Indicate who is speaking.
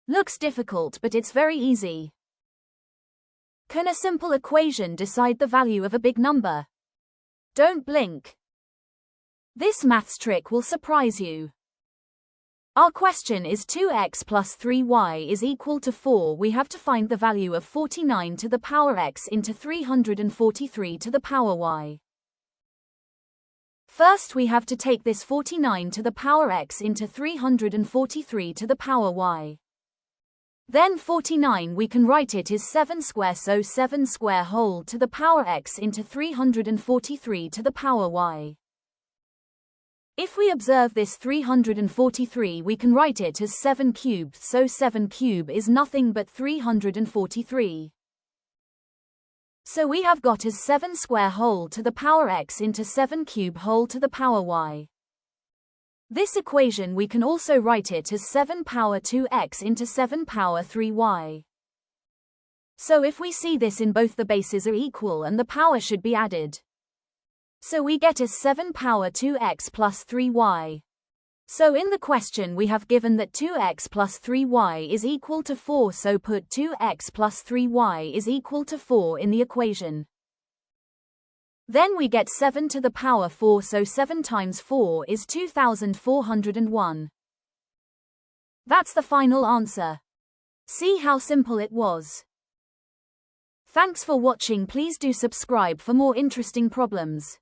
Speaker 1: Looks difficult, but it's very easy. Can a simple equation decide the value of a big number? Don't blink. This maths trick will surprise you. Our question is 2x plus 3y is equal to 4. We have to find the value of 49 to the power x into 343 to the power y. First we have to take this 49 to the power x into 343 to the power y. Then 49 we can write it is 7 square, so 7 square whole to the power x into 343 to the power y. If we observe this 343 we can write it as 7 cubed, so 7 cube is nothing but 343. So we have got as 7 square whole to the power x into 7 cube whole to the power y. This equation we can also write it as 7 power 2x into 7 power 3y. So if we see this in both, the bases are equal and the power should be added. So we get as 7 power 2x plus 3y. So in the question we have given that 2x plus 3y is equal to 4, so put 2x plus 3y is equal to 4 in the equation. Then we get 7 to the power 4, so 7 times 4 is 2401. That's the final answer. See how simple it was. Thanks for watching. Please do subscribe for more interesting problems.